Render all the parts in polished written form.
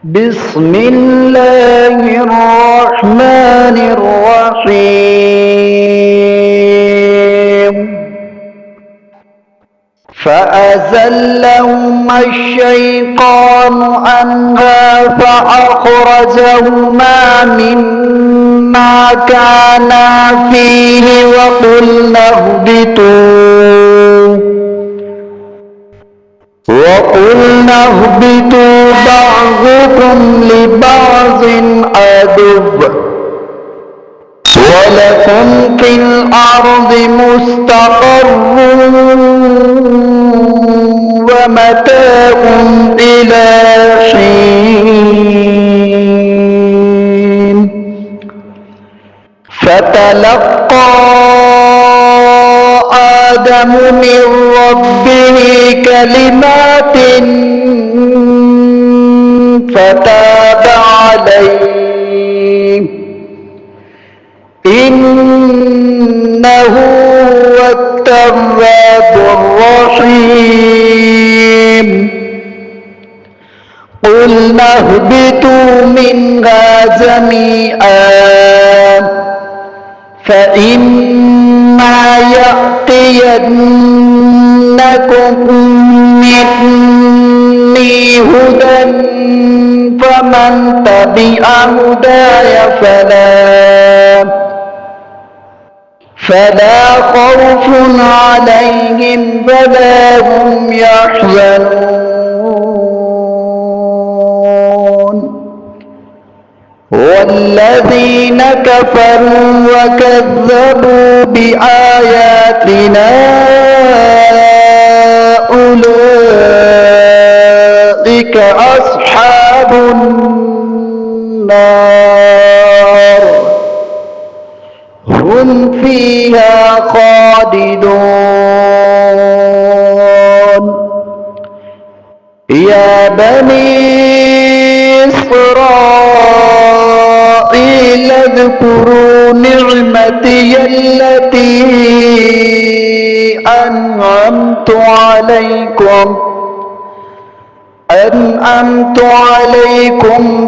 بسم الله الرحمن الرحيم فأزلهما الشيطان عنها فأخرجهما مما كانا فيه وقلنا اهبطوا بعضكم لبعض عدو ولكم في الأرض مستقر ومتاع إلى حين فتلقى آدم من ربه كلمات فتاب عليه إنه هو التواب الرحيم قلنا اهبطوا منها جميعا فإما يأتينكم مني هدى فمن تبع هداي فلا خوف عليهم ولا هم يحزنون والذين كفروا وكذبوا بآياتنا أولئك أصحاب النار هم فيها خالدون يا بني إسرائيل اذكروا نعمتي التي أنعمت عليكم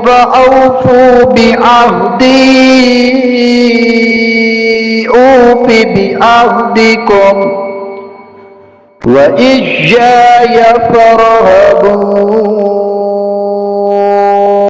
وأوفوا بعهدي أوف بعهدكم وإياي فارهبون